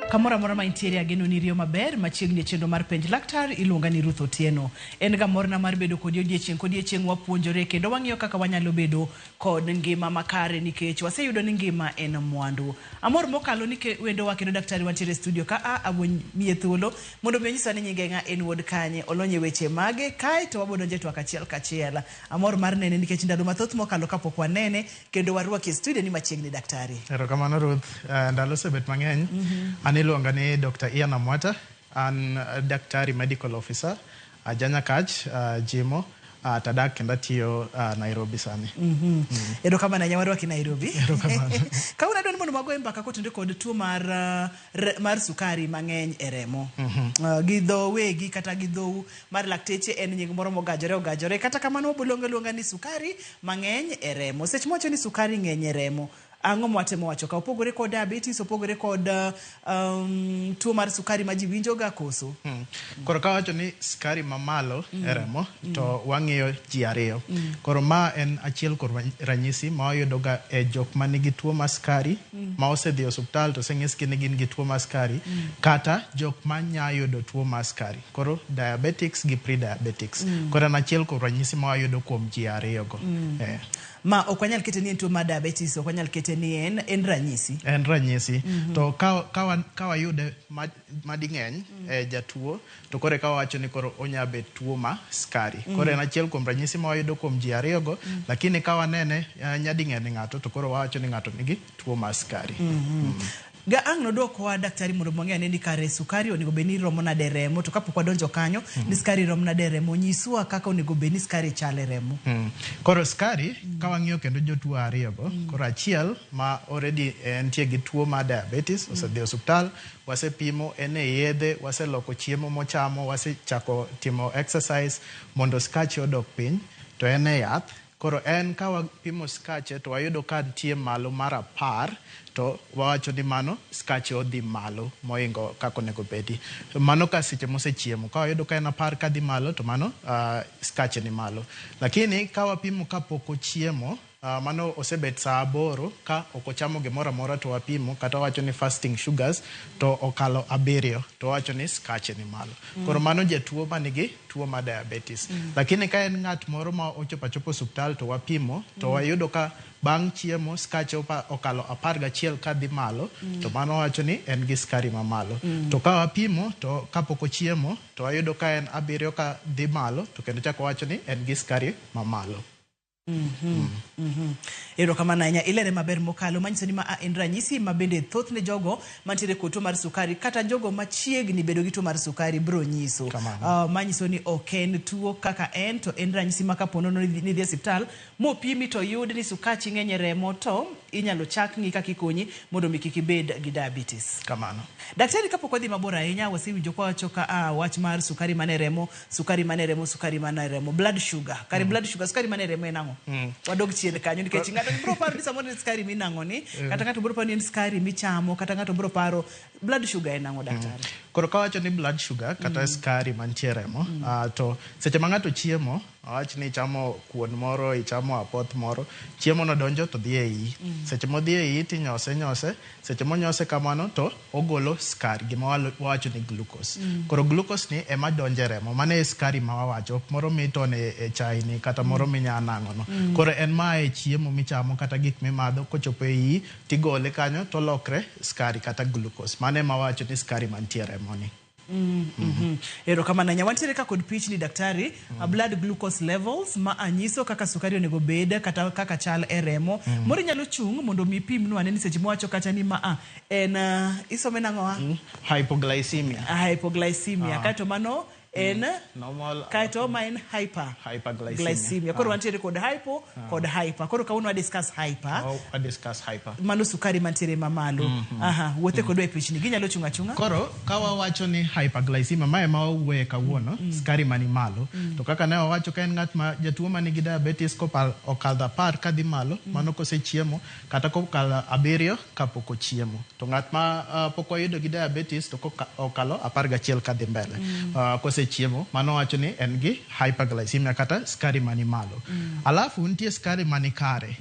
Kamora mora ma intiere ageno ni rio maber machiegni chenro mar Penj Laktar iluonga ni Ruth Otieno. En ga morna mar bedo kod odiechieng wapuonjore kendo wang'iyo kaka wanyalo bedo kod ngima makare nikech waseyudo ni ngima en mwandu. Amor mokalo ni wendo wa kendo daktari wantiere studio ka awuon miye thuolo mondo mi nyisa ni nyinge nga en wuod kanye olonye weche mage kae to wabodo je twak achiel kachiel. Amor mar nene nikech ndalo mathoth mokalo kapok wanene kendo warwaki studio ni machiegni daktari. Erokamano Ruth, ndalo sebet mang'eny. Iluonga ni Dr. Ian Amwata, an daktari medical officer, janya kach, jimo, tadak kenda tiyo Nairobi sani. Erokamano nyawadwa ki Nairobi. Erokamano. Kauna doni mondo mago mbaka kotunde kod tuo mar sukari mang'eny e remo. Gi dho wegi kata gi dho mar lakteche en nying moro mogajore kata kamano bolonga ni sukari mang'eny e remo. Sech mocho ni sukari ng'eny e remo. Ang'o mwatemo wacho ka opogore kod diabetes opogore kod tuo mar sukari ma ji winjoga koso. Koro ka wacho ni sukari mamalo e remo to wang'iyo ji ariyo. Koro ma en achiel kuom ranyisi ma wayudoga e jok ma nigi tuo mar sukari ma osedhi osuptal to oseng'is ni gin gi tuo mar sukari kata jok ma nya yudo tuo mar sukari. Koro diabetics gi pre-diabetics. Koro en achiel kuom ranyisi ma wayudo kuom ji ariyogo. Ma ok wanyal kete ni en tuo mar diabetes, ok wanyal kete ni en ranyisi. En ranyisi. To ka wayude mading'eny e jatuo, to kore ka wacho ni koro onya bet tuo ma skari. Koro en achiel kuom ranyisi ma wayudo kuom ji ariyogo, lakini ka wanene nyading'eny ng'ato, to koro wacho ni ng'ato nigi tuo ma skari. Ga ang' nodwoko wa daktari mondo mong'e ane ni kare sukari onego beni romo nade remo to kapok wadonjo kanyo ni sukari romo nade remo nyiswa kaka onego beni sukari chale remo. Koro sukari ka wang'iyo kendo jotuo ariyogo, koro achiel ma already entie gi tuo mar diabetes osedhi osuptal, wasepimo ene yedhe, waseloko chiemo mochamo, wasechako timo exercise mondo skache odok piny to ene yath. Koro en ka wapimo skache to wayudo ka nitie malo mar 10 to wawacho ni mano skache odhi malo moingo kako nego bedi. Mano ka seche mosechiemo. Ka wayudo ka en 10 kadhi malo to mano skache ni malo. Lakini ka wapimo ka pok ochiemo, mano osebet saa 8 ka okochamo gimoro amora to wapimo kata wacho ni fasting sugars to okalo 7 to wacho ni skache ni malo. Koro mano jatuo manigi tuo mar diabetes. Lakini ka en ng'at moro ma ochopo osuptal to wapimo to wayudo ka bang' chiemo skache okalo 11 kadhi malo to mano wacho ni en gi skari mamalo. To ka wapimo to kapok ochiemo to wayudo ka en 7 kadhi malo to kendo chako wacho ni en gi skari mamalo. Erokamano ahinya ilere maber mokalo manyiso ni ma en ranyisi ma bende thoth ne jogo mantiere kod tuo mar sukari kata jogo machiegni bedo gi tuo mar sukari bro nyiso. Manyiso ni ok en tuo kaka en to en ranyisi ma kapono ni dhi osiptal mopimi to yud ni sukari ng'eny e remo to inyalo chak ng'i kaka ikonyi mondo mi kik ibed gi diabetes. Kamano. Daktari kapok odhi mabor ahinya wasewinjo kwa wacho ka wach mar sukari mane remo, sukari mane remo, blood sugar. Kare blood sugar sukari mane remo en ang'o? Wadog chien kanyo nikech ng'ato biro paro ni samoro sukari minang'o ni kata ng'ato biro paro ni sukari michamo kata ng'ato biro paro blood sugar en ang'o daktari. Koro ka wacho ni blood sugar kata sukari mantie remo to seche ma ng'ato chiemo awach ni ichamo kuon moro, ichamo apoth moro, chiemo no donjo to dhi e iyi. Seche mo dhi e iyi tinyose, seche monyose kamano to ogolo skari, gima wawacho ni glucose. Koro glucose ni ema donjo e remo, mano e skari ma wawacho, moro mitone e chai ni kata moro minya nang'o no. Koro en ma e chiemo michamo kata gik mimadho kochopo e iyi, tigole kanyo to lokre skari kata glucose. Mano ema wawacho ni skari mantie remo ni. Erokamano nya wantiere ka kod pichni daktari blood glucose levels ma anyiso kaka sukari onego bed kata kaka chal e remo moro nyalo chung mondo mi pim no ane ni seche mwacho kata ni ma en isome nang'o hypoglycemia kato mano en normal kaito ma en hyperglycemia. Koro wantiere kod hypo kod hyper. Koro kauno discuss hyper. Discuss hyper. Mano sukari mantiere mamalo. Wote kodwa e pichni ginyalo chunga. Koro ka wawacho ni hyperglycemia ma ema wawuoye kawuono, skari mani malo. To kaka ne wawacho ka en ng'at ma jatuo manigi diabetes okadho 10 kadhi malo, mano kosechiemo kata kokalo 7 kapok ochiemo. To ng'at ma pok oyudo gi diabetes to okalo 11 kadhi mbele. Chiemo mano wacho ni en gi hyperglycemia kata skari mani malo. Alafu nitie skari mani kare.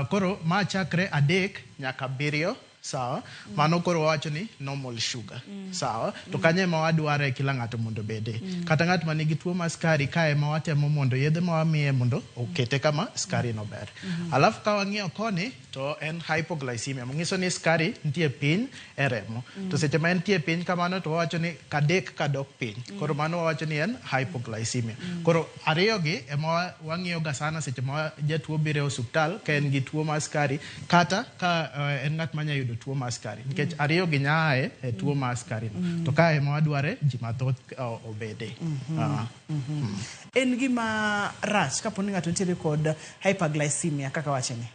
Koro ma chakre 3 nyaka 7 sawa, mano koro wacho ni normal sugar, sawa, to kanye ma wadware kila ng'ato mondo bede. Kata ng'at ma nigi tuo mar skari kae ma watemo mondo yedhe ma wamiye mondo okete kama skari no ber. Alafu ka wang'iyo koni to en hypoglycemia, manyiso ni skari nitie piny e remo. To seche ma nitie piny kamano to wacho ni kadek kadok piny. Koro mano wacho ni en hypoglycemia. Koro ariyo gi ema wang'iyo ga sana seche ma jatuo biro e osuptal ka en gi tuo mar skari kata ka en ng'at ma nyalo yudo tuo mar skari. Nikech ariyo gi nyae e tuo mar skari no. To ka ema wadware ji mathoth obede. En gima rach kapo ni ng'ato nitiere kod hyperglycemia kaka wacheni.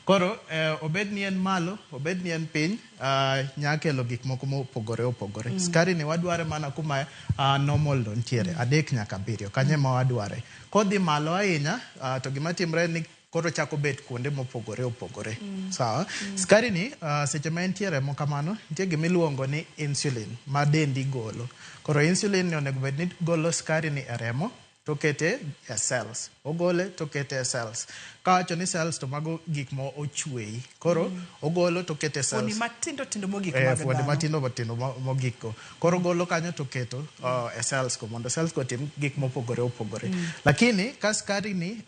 Koro obed ni en malo, obed ni en piny, nyakelo gik moko mopogore opogore. Skari ni wadware mana kuma normal do nitiere, 3 nyaka 7, kanye ma wadware. Kodhi malo ahinya, to gima timre ni koro chako bet kuonde mopogore opogore. Sawa? Skari ni seche ma entiere mo kamano, nitie gima iluongo ni insulin ma dendi golo. Koro insulin ni onego bed ni golo skari ni e remo to kete e cells. Ogole to kete e cells. Ka wacho ni cells to mago gik mo ochwei. Koro ogolo to kete cells. Fuondi matindo mogik mag dhano. Fuondi matindo mogik ko. Koro golo kanyo to keto e cells ko mondo cells ko tim gik mopogore opogore. Lakini ka skari ni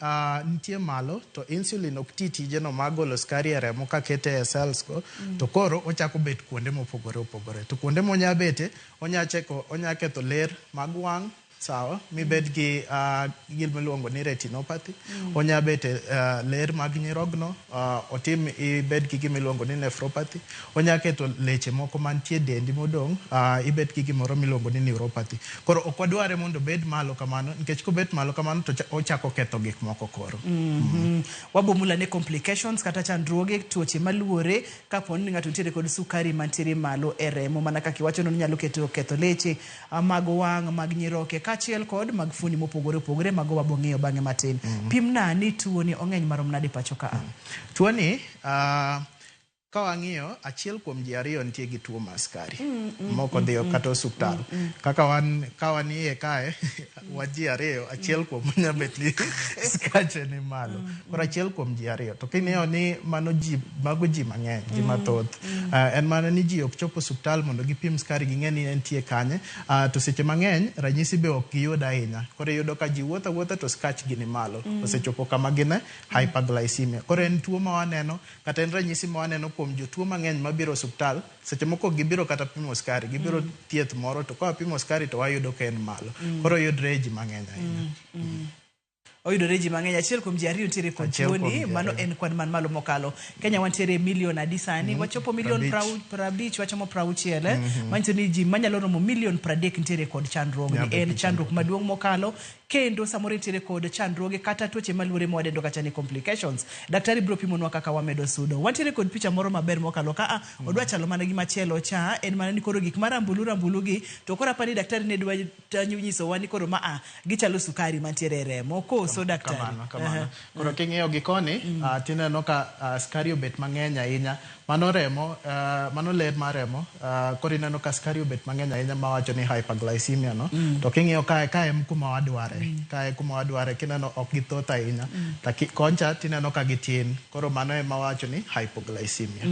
nitie malo to insulin ok ti tijeno mag golo skari e remo ka kete e cells ko to koro ochako bet kuonde mopogore opogore. To kuonde monya bete onya ketho ler mag wang', sawa, mi bed gi gima iluongo ni retinopathy, onya bet ler mag nyirogno, otim ibed gi gima iluongo ni nephropathy, onya keto leche moko mantie dendi modong', ibed gi gimoro miluongo ni neuropathy. Koro ok wadware mondo bed malo kamano, nikech kobet malo kamano to ochako ketho gik moko koro. Wabomula ne complications kata chandruoge tuoche maluore kapo ni ng'ato nitiere kod sukari mantiere malo e remo, mana kaka iwacho no nyalo ketho leche mag wang', mag nyiroke kachiel kod mag fuoni mopogore opogore mago wabong'eyo bang'e matin. Pimna ni tuo ni ong'eny marom nade pacho ka? Tuo ni ka wang'iyo achiel kuom ji ariyo nitie gi tuo mar skari moko dhiyo kata osuptal. Ka wan iye kae waji ariyo, achiel kuom nyabet ni skache ni malo. Koro achiel kuom ji ariyo. To king'iyo ni mago ji mang'eny, ji mathoth. En mana ni ji ok chopo osuptal mondo gipim skari ging'e ni entie kanye. To seche mang'eny ranyisi be ok giyud ahinya. Koro yudo ka ji wuotha to skach gi ni malo. Osechopo kama gine hyperglycemia. Koro en tuo ma waneno kata en ranyisi ma waneno kuom jotuo mang'eny mabiro osuptal. Seche moko gibiro kata pimo skari, gibiro thieth moro to ka pimo skari to wayudo ka en malo. Koro yudre ji mang'eny ahinya. Oyudore ji mang'eny. Achiel kuom ji ariyo nitiere kod tuo ni, mano en kwan man malo mokalo. Kenya wantiere milion adi sani, wachopo milion 50, wachomo 60, manyiso ni ji manyalo romo milion 30 nitiere kod chandruok ni. En chandruok maduong' mokalo, kendo samoro nitiere kod chandruoge kata tuoche maluore ma wadendo kacha ni complications. Daktari biro pimonwa kaka wamedo sudo. Wantiere kod picha moro maber mokalo ka odwa chalo mana gi machielo cha, en mana ni koro gik marambulu gi to koro apani daktari ne dwa nyiso wa ni koro gichalo sukari mantiere e remo. So daktari. Kamano. Koro king'iyo gi koni, tineno ka skari obet mang'eny ahinya. Mano remo, mano ler mar remo. Koro ineno ka skari obet mang'eny ahinya ma wacho ni hyperglycemia no. To king'iyo ka em kuma wadware. Kae kuma wadware, kineno ok githoth ahinya. Koncha tineno ka gitin. Koro mano ema wacho ni hypoglycemia.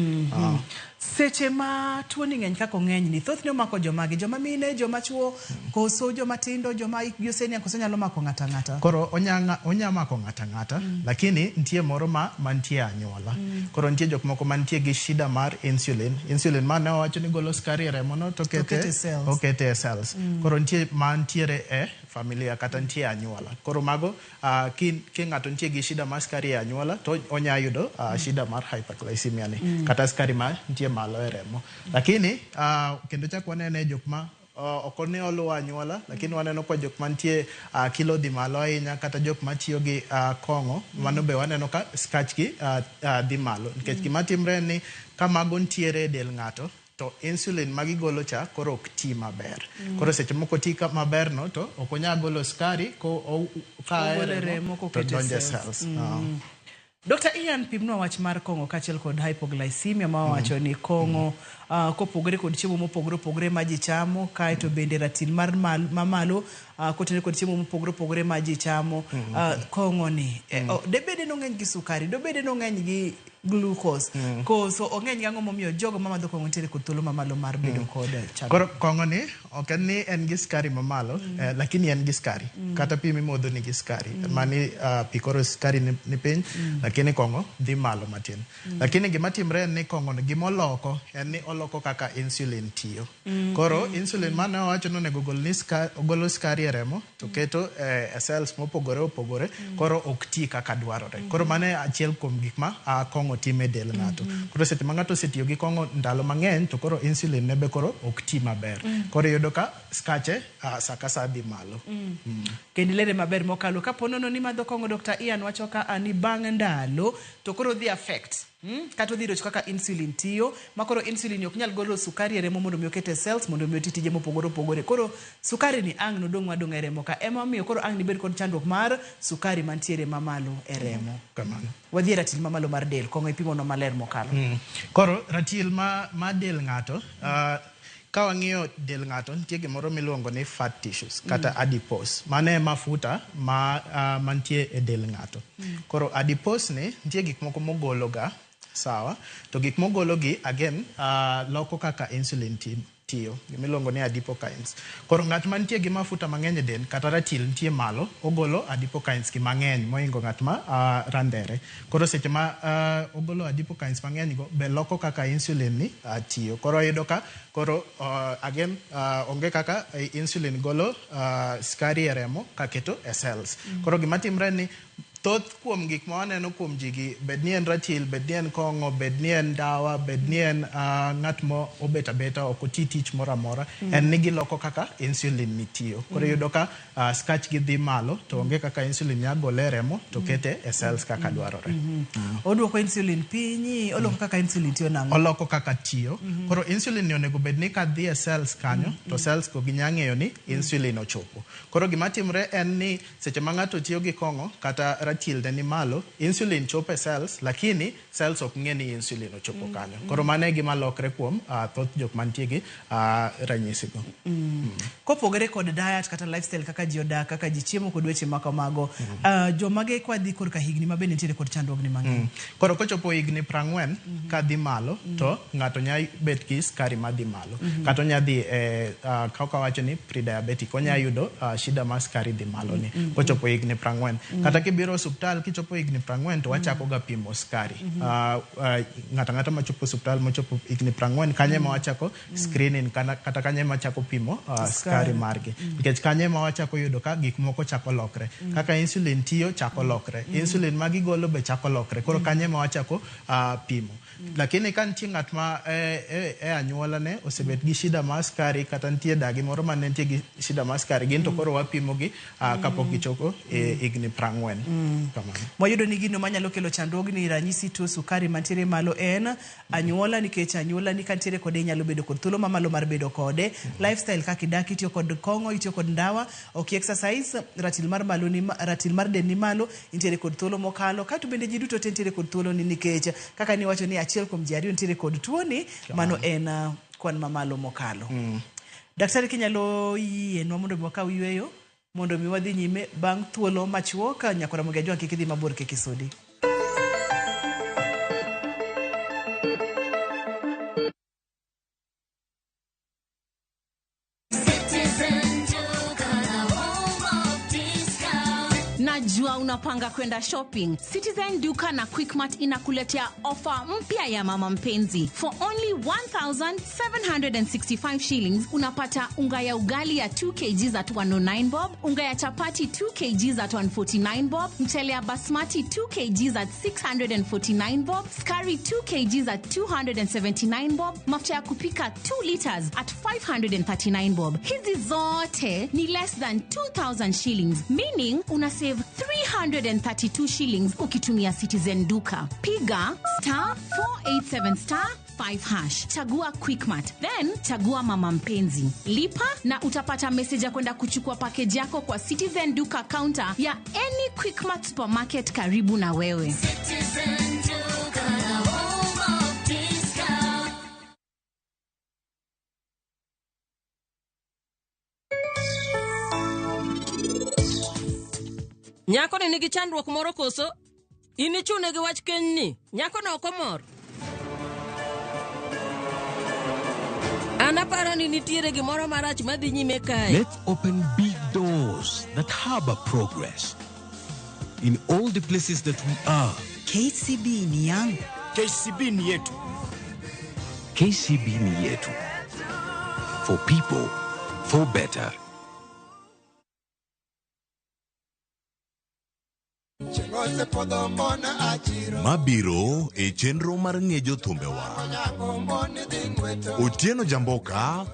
Seche ma tuo ni ng'eny kako ng'eny ni, thoth ne omako joma mine, joma chuo, koso joma tindo, joma ikgi osenia, koso nyalo mako ng'ata ng'ata. Koro onya mako ng'ata ng'ata, lakini nitie moro mantie anyuola. Koro nitie jok moko mantie gi shida mar insulin. Insulin ma ne wacho ni golo skari e remo no to kete e cells. Koro nitie mantiere e familia kata nitie anyuola. Koro mago ki ng'ato nitie gi shida mar skari e anyuola to onya yudo shida mar hyperglycemia ni kata skari ma nitie malo e remo. Lakini kendo chak wanene jok ma ok ne oluwo anyuola, lakini waneno kwa jok mantie kilo dhi malo ahinya kata jok matiyo gi kong'o, mano be waneno ka skach gi dhi malo. Nikech gima timre ni ka mago ntiere del ng'ato to insulin magigolo cha koro ok ti maber. Koro seche moko ti maber no to ok onya golo skari ko kae remo to donje cells. Dr. Ian, pimnwa wach mar kong'o kachiel kod hypoglycemia ma wacho ni kong'o kopogore kod chiemo mopogore ma ji chamo, kae to bende ratil mar mamalo kotenore kod chiemo mopogore opogore ma ji chamo. Kong'o ni de bede no ng'eny gi sukari, do bede no ng'eny gi glucose. So ong'eny gang'o momiyo jogo mamadho kong'o nitiere kod thuolo mamalo mar bedo kod chamo. Koro kong'o ni ok en ni en gi skari mamalo, lakini en gi skari. Kata pi mimodho ni gi skari. Mani pi koro skari ni piny, lakini kong'o dhi malo matin. Lakini gima timre en ni kong'o ni gimoloko en ni oloko kaka insulin tiyo. Koro insulin mane owacho nonego ogolo skari e remo to keto e cells mopogore opogore, koro ok ti kaka dwarore. Koro mane achiel kuom gik ma kong'o time del ng'ato. Koro seche ma ng'ato osetiyo gi kong'o ndalo mang'eny to koro insulin ne be koro ok ti maber. Koro yudo ka skache sa ka sa dhi malo. Kendi lere maber mokalo kapo nono ni madho kong'o Dr. Ian wacho ka ani bang' ndalo to koro dhi affect kato dhi rocho kaka insulin tiyo, ma koro insulin ok nyal golo sukari e remo mondo mi okete cells mondo mi oti tije mopogore opogore. Koro sukari ni ang' nodong' madong' e remo ka ema miyo koro ang' ni bed kod chandruok mar sukari mantiere mamalo e remo. Kamano. Wadhi ratil mamalo mar del, kong'o ipimo no maler mokalo. Koro ratil ma del ng'ato, ka wang'iyo del ng'ato nitie gimoro miluongo ni fat tissues kata adipose. Mane mafuta mantie e del ng'ato. Koro adipose ni nitie gik moko mogolo ga, sawa, to gik mogolo gi again loko kaka insulin tiyo, gimiluongo ni adipokines. Koro ng'at mantie gi mafuta mang'eny e del kata ratil nitie malo, ogolo adipokines ki mang'eny moingo ng'at ma randere. Koro seche ma ogolo adipokines mang'eny go be loko kaka insulin ni tiyo. Koro yudo ka koro again onge kaka insulin golo skari e remo kaketo e cells. Koro gima timre ni thoth kuom gik ma waneno kuom jigi, bed ni en ratil, bed ni en kong'o, bed ni en dawa, bed ni en ng'at mo obet abeta ok oti tich moro amora, en ni giloko kaka insulin ni tiyo. Koro yudo ka skach gi dhi malo to onge kaka insulin ya gole e remo to kete e cells kaka dwarore. Oduoko insulin pinyi, oloko kaka insulin tiyo nang'o? Oloko kaka tiyo. Koro insulin ni onego bed ni ka dhi e cells kanyo, to cells ko ginyang'eyo ni insulin ochopo. Koro gima timre en ni seche ma ng'ato tiyo gi kong'o kata ratil ni malo, insulin chopo e cells, lakini cells ok ng'e ni insulin ochopo kanyo. Koro mano e gima lokre kuom thoth jok mantie gi ranyisi go. Kopogore kod diet kata lifestyle kaka ji odak, kaka ji chiemo kod weche makamago, jomage kwa dhi kod ka higni ma bende nitiere kod chandruogni mang'eny. Koro kochopo higni 40 ka dhi malo, to ng'ato nya bet gi skari ma dhi malo. Kata nya dhi kaka wacho ni pre-diabetic, onya yudo shida ma skari dhi malo ni. Kochopo higni 40. Kata kibiro osuptal kichopo higni 40 to wachako ga pimo skari. Ng'ata machopo osuptal mochopo higni 40 kanye ma wachako screening kata kanye ma chako pimo skari margi. Nikech kanye ma wachako yudo ka gik moko chako lokre. Kaka insulin tiyo chako lokre. Insulin ma gigolo be chako lokre. Koro kanye ma wachako pimo. Lakini ka nitie ng'at ma anyuola ne osebet gi shida mar skari kata nitie dagi moro ma nitie gi shida mar skari, gin to koro wapimo gi kapok gichopo higni 40. Wayudo ni gino manyalo kelo chandruogni ranyisi tuo sukari mantiere malo en anyuola, nikech anyuola ni kantiere kode nyalo bedo kod thuolo mamalo mar bedo kode. Lifestyle kaka idaki, itiyo kod kong'o, itiyo kod ndawa, ok exercise, ratil mar del ni malo, nitiere kod thuolo mokalo. Kato bende ji duto te nitiere kod thuolo ni, nikech kaka ni wacho ni achiel kuom ji ariyo nitiere kod tuo ni, mano en kwan mamalo mokalo. Daktari, kinyalo yienwa mondo mi wakaw yweyo mondo mi wadhi nyime bang' thuolo machuok. Nyakora Ramogi ajua kik idhi mabor kik isudi. Najua unapanga kwenda shopping. Citizen Duka na Quickmart inakuletea ofa mpya ya mama mpenzi. For only 1,765 shillings unapata unga ya ugali ya 2 kg at 109 bob, unga ya chapati 2 kg at 149 bob, mchele ya basmati 2 kg at 649 bob, skari 2 kg at 279 bob, mafuta ya kupika 2 liters at 539 bob. Hizi zote ni less than 2,000 shillings, meaning una save 332 shillings ukitumia Citizen Duka. Piga *487*5#. Chagua Quickmart, then chagua mama mpenzi. Lipa na utapata message ya kwenda kuchukua package yako kwa Citizen Duka counter ya any Quickmart supermarket karibu na wewe. Citizen Duka, home of discount. Nyako ni nigi chandruok moro koso? Inichune gi wach keny ni, nyako no komor. Anaparo ni nitiere gimoro marach madhi nyime kae. Let's open big doors that harbor progress. In all the places that we are. KCB ni yangu. KCB ni yetu. KCB ni yetu. For people, for better. Mabiro e chenro mar ng'ejo thumbewa. Otieno Jamboka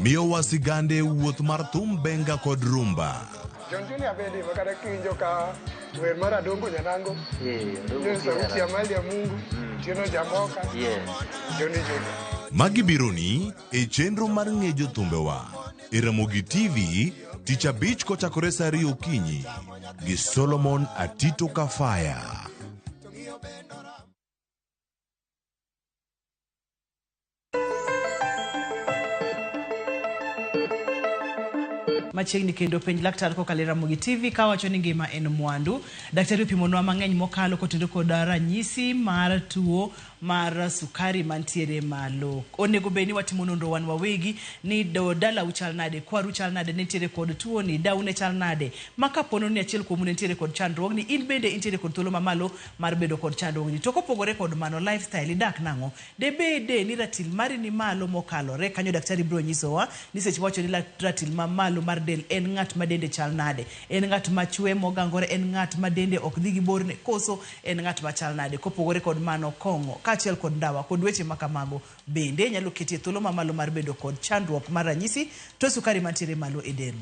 miyo wasigande wuoth mar thum benga kod rumba. Magi bironi e chenro mar ng'ejo thumbewa e Ramogi TV Tich Abich kochakore saa 2 okinyi gi Solomon Atito Kafaya. Machiegni kendo Penj Laktar kokalo Ramogi TV kawacho ni ngima en mwandu. Daktari opimonwa mang'eny mokalo kotendo kod ranyisi mar tuo mar sukari mantiere malo. Onego beni watimo nonro wan wawegi ni dala uchal nade, kwaru chal nade, nitiere kod tuo ni, daune chal nade. Maka pono ni achiel kuom nitiere kod chandruok ni, in bende intiere kod thuolo mamalo mar bedo kod chandruok ni. To kopogore kod mano lifestyle idak nango. Debede ni ratil mari ni malo mokalore. Kanyo daktari bro nyisowa ni seche wacho ni ratil mamalo mar del en ng'at ma dende chal nade, en ng'at ma chwe mogangore, en ng'at ma dende ok dhi gi borne, koso en ng'at ma chal nade. Kopogore kod mano kongo kaachiel kod ndawa kod weche makamago bende nyalo ketie thuolo mamalo mar bedo kod chandruok mar ranyisi to sukari mantiere malo e del.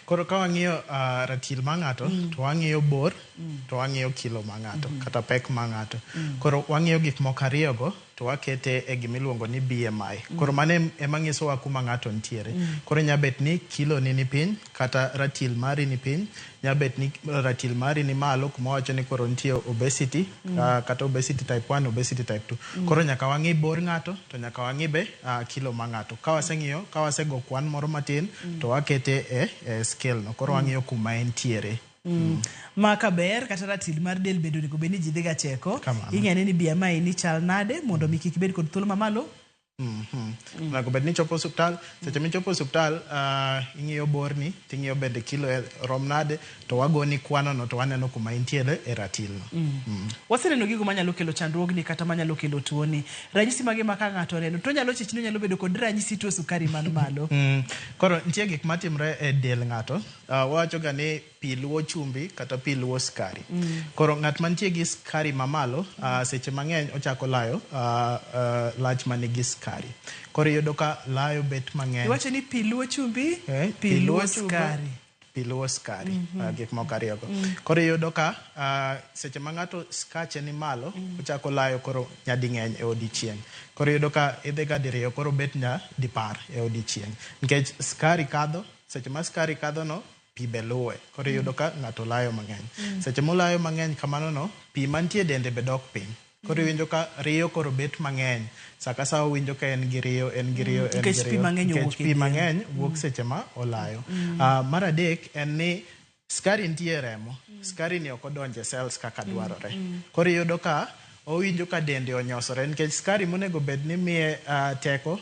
Koro ka wang'iyo ratil ma ng'ato to wang'iyo bor to wang'iyo kilo ma ng'ato kata pek ma ng'ato. Koro wang'iyo gik moko ariyogo to wakete e gimiluongo ni BMI. Koro mane ema nyisowa kuma ng'ato nitiere. Koro nyabet ni kilo ni piny kata ratil mari ni piny, nyabet ni ratil mari ni malo kuma wacho ni koro nitie obesity kata obesity type 1, obesity type 2. Koro nyaka wang'i bor ng'ato to nyaka wang'i be kilo ma ng'ato. Ka waseng'iyo, ka wasego kwan moro matin to wakete e scale no. Koro wang'iyo kuma entiere. Maka ber kata ratil mar del bedo nego beni ji dhiga cheko. Ing'ene ni BMI ni chal nade mondo mi kik bed kod thuolo mamalo. Nago bed ni chopo hospital, seche mi chopo hospital ing'iyo borni, ting'iyo bende kilo rom nade, to wagoni kwano no to waneno kuma intiere e ratil no. Waseneno gigo manyalo kelo chandruogni kata manyalo kelo tuoni. Ranyisi mage maka ng'ato neno to nyalo chichno nyalo bedo kod ranyisi tuo sukari man malo. Koro nitie gik matimre e del ng'ato. Wacho ga ni pi luwo chumbi kata pi luwo skari. Koro ng'at mantie gi skari mamalo seche mang'eny ochako layo lach manigi skari. Koro yudo ka layo bet mang'eny. Iwacho ni pi luwo chumbi, pi luwo skari. Pi luwo skari, gik moko ariyogo. Koro yudo ka seche ma ng'ato skache ni malo, ochako layo koro nyading'eny e odiochieng'. Koro yudo ka idhi ga diriyo koro bet dipar e odiochieng'. Nikech skari kadho, seche ma skari kadho no, pi be luwe. Koro yudo ka ng'ato layo mang'eny. Seche molayo mang'eny kamano no, pi mantie dende be dok piny. Koro winjo ka riyo koro bet mang'eny. Saka sa winjo ka en gi riyo. Nikech pi mang'eny wuok seche ma olayo. Mar adek en ni skari nitie remo. Skari ni ok odonje cells kaka dwarore. Koro yudo ka owinjo ka dende onyosore nikech skari monego bed ni miye teko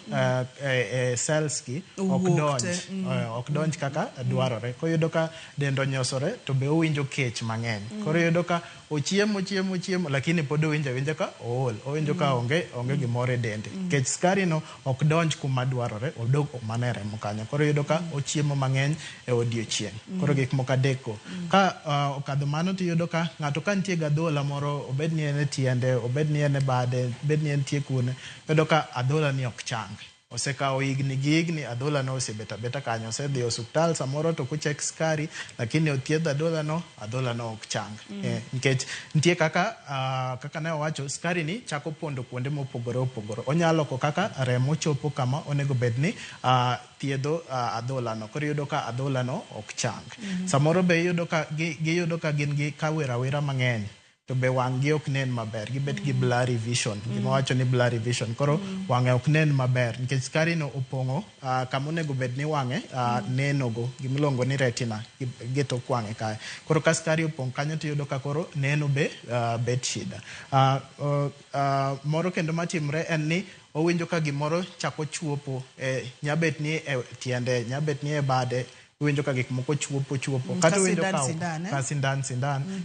cells ki ok donj kaka dwarore. Koro yudo ka dende onyosore to be owinjo kech mang'eny. Koro yudo ka ochiemo lakini pod owinjo ka ool. Owinjo ka onge gimoro e dende. Nikech skari no ok donj kuma dwarore, odog mana e remo kanyo. Koro yudo ka ochiemo mang'eny e odiochieng'. Koro gik moko adek go. Ka okadho mano to yudo ka ng'ato ka nitie gadhola moro, obed ni en e tiende, obed ni en e bade, obed ni en tie kune, yudo ka adhola ni ok chang. Osekawo higni adhola no osebet abeta kanyo, osedhi hospital samoro to kuchek skari, lakini othiedh adhola no ok chang. Nikech nitie kaka ne owacho, skari ni chako pondo kuonde mopogore opogore. Onyalo ko kaka remo chopo kama onego bed ni thiedho adhola no. Koro yudo ka adhola no ok chang. Samoro be giyudo ka gin gi kawirawira mang'eny. to be wang'gi ok nen maber, gibet gi blurry vision, gima wacho ni blurry vision, koro wang'e ok nen maber, nikech skari no opong'o kama onego bed ni wang'e nenogo, gimiluongo ni retina, gitok wang'e kae. Koro ka skari opong' kanyo tiyudo ka koro neno be bet shida. Moro kendo matimre en ni owinjo ka gimoro chako chuopo, nyabet ni e tiende, nyabet ni e bade, winjo ka gik moko chuopo kata winjo ka sindan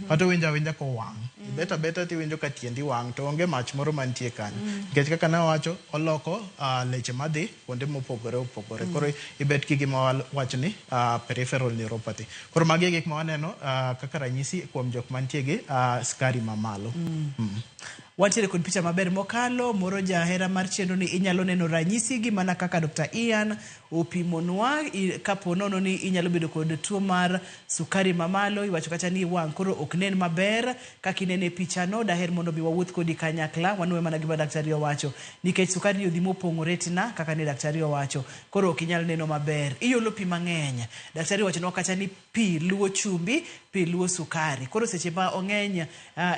kata winjo ko wang' beta ti winjo ka tiendi wang' to onge mach moro mantie kanyo, nikech kaka ne wacho oloko leche madhi kuonde mopogore koro ibet ki gima wacho ni peripheral neuropathy. Koro magi gik ma waneno kaka ranyisi kuom jok mantie gi skari mamalo. Wantiere kod picha maber mokalo, moro jahera mar chenro ni inyalo neno ranyisi gi mana kaka Dr. Ian opimonwa kapo nono ni inyalo bedo kod tuo mar sukari mamalo, iwacho kata ni wang' koro ok nen maber kaka inene picha no. Daher mondo bi wawuoth kodi kanyakla wanuwe mana gima daktari owacho, nikech sukari yodhi mopong'o retina kaka ne daktari owacho, koro ok inyal neno maber. Iolo pi mang'eny, daktari owacho nwa kata ni pi luwo chumbi, pi luwo sukari, koro seche ma ong'eny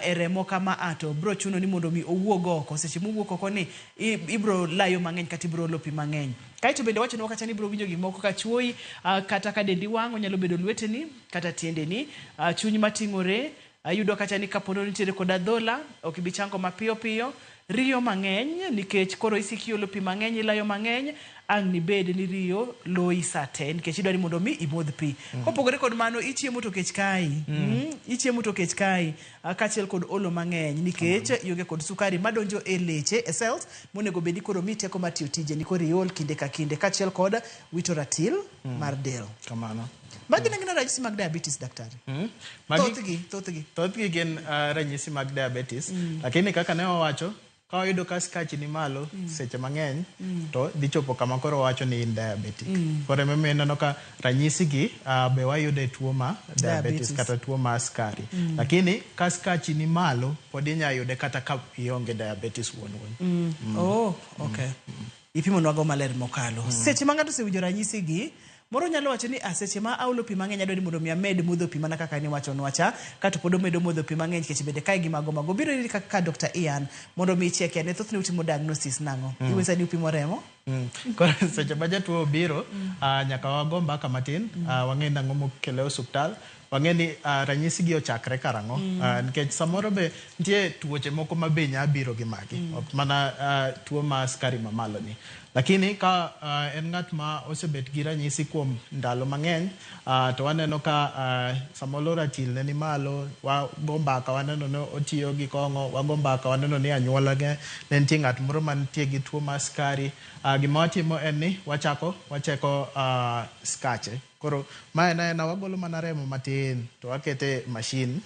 e remo kama ato bro chuno ni mondo mi owuog oko, seche mowuok oko ni ibro layo mang'eny kata ibro olo pi mang'eny. Kaito bende wacho nwa kata ni bro winjo gimoko ka chuoyi kata ka dendi wang', onyalo bedo lweteni kata tiendeni, chuny mating'ore, ayudo kata ni kapono nitiere kod adhola, ok ibi chango mapiyo piyo, riyo mang'eny nikech koro isiki olo pi mang'eny, ilayo mang'eny, ang' ni bed ni riyo loyi sate nikech idwani mondo mi imodh pi. Kopogore kod mano, ichiemo to kech kai, ichiemo to kech kai kachiel kod olo mang'eny nikech ionge kod sukari madonjo e leche, e cells monego bedi koro mi teko matiyo tije ni koro iol kinde ka kinde kachiel kod wito ratil mar del. Kamano. Magi nengina ranyisi mag diabetes, daktari? Thothgi gin ranyisi mag diabetes, lakini kaka ne wawacho, ka oyudo ka skachi ni malo seche mang'eny to dhi chopo kama koro wacho ni in diabetic. Koro emomiyo ineno ka ranyisi gi be wayudo e tuo ma diabetes kata tuo ma skari. Lakini ka skachi ni malo pod inya yude kata ka ionge diabetes wuon. Oh, okay. Ipimo nwago maler mokalo. Seche ma ng'ato osewinjo ranyisi gi, moro nyalo wacho ni seche ma aulo pi mang'eny adwani mondo mi amed modho pi mana kaka ni wacho nwacha, kato pod omedo modho pi mang'eny kech bende kae gi mago biro iri kaka Dr. Ian mondo mi icheki ane thothne utimo diagnosis nang'o. Iwesa ni upimo remo? Koro seche ma jatuo biro nyaka wago mbaka matin, wang'e nang'o mokele osuptal, wang'e ni ranyisi gi ochakre karang'o, nikech samoro be nitie tuoche moko ma be nya biro gi magi, ok mana tuo ma skari mamalo ni. Lakini ka en ng'at ma osebet gi ranyisi kuom ndalo mang'eny, to waneno ka samoro ratil ne ni malo, wago mbaka waneno ni otiyo gi kong'o, wago mbaka waneno ni anyuola ne nitie ng'at moro mantie gi tuo mar skari. Gima watimo en ni wacheko skache. Koro ma en wagolo mana remo matin to wakete mashin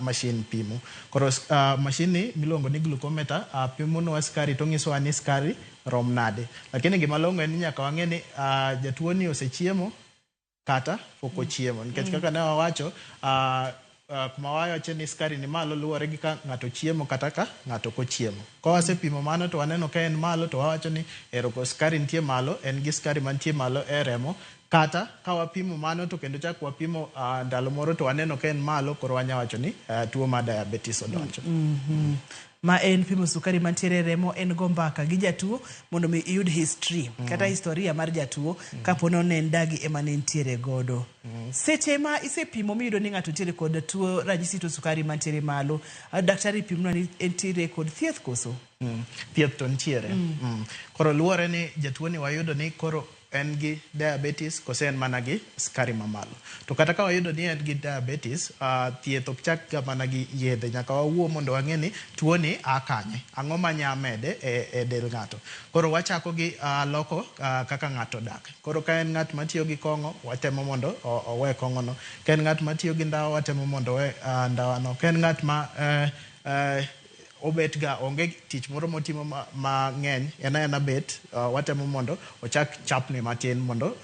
mashin pimo. Koro mashin ni miluongo ni glucometer pimo nwa skari to ng'isowa ni skari rom nade. Lakini gima longo en ni nyaka wang'e ni jatuo ni osechiemo kata pok ochiemo, nikech kaka ne wawacho kuma wawacho ni skari ni malo luwore gi ka ng'ato chiemo kata ka ng'ato ok ochiemo. Ka wasepimo mano to waneno ka en malo to wawacho ni eroko skari nitie malo, en gi skari mantie malo e remo, kata ka wapimo mano to kendo chak wapimo ndalo moro to waneno ka en malo, koro wanya wacho ni tuo ma diabetes odonjo. Ma en pimo sukari mantiere remo, en go mbaka gi jatuo mondo mi iyud history kata historia mar jatuo kapono ne ndagi ema ne ntiere godo. Seche ma isepimo miyudo ni ng'ato ntiere kod tuo ranyisi to sukari mantiere malo, daktari pimno ni ntiere kod thieth koso? Thieth to ntiere. Koro luwore ni jatuo ni wayudo ni koro en gi diabetes kose en mana gi skari mamalo. To kata ka wayudo ni en gi diabetes, thieth ok chak ga mana gi yedhe, nyaka wawuo mondo wang'e ni tuo ni akanye, ang'o manya mede e del ng'ato. Koro wachako gi loko kaka ng'ato dak. Koro ka en ng'at matiyo gi kong'o, watemo mondo owe kong'ono. Ka en ng'at matiyo gi ndawa, watemo mondo owe ndawano. Ka en ng'at ma obet ga onge tich moro motimo mang'eny ena bet watemo mondo ochak chapni matin mondo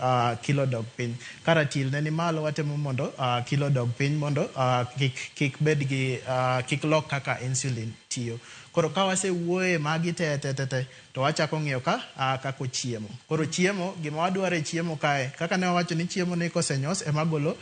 kilo dog piny karatil ne ni malo watemo mondo kilo dog piny mondo kik bed gi kik lok kaka insulin tiyo koro ka wasewuoye magi te to wachako ng'iyo kako chiemo koro chiemo gima wadwaro e chiemo kae kaka ne wawacho ni chiemo ni kosenyos ema golo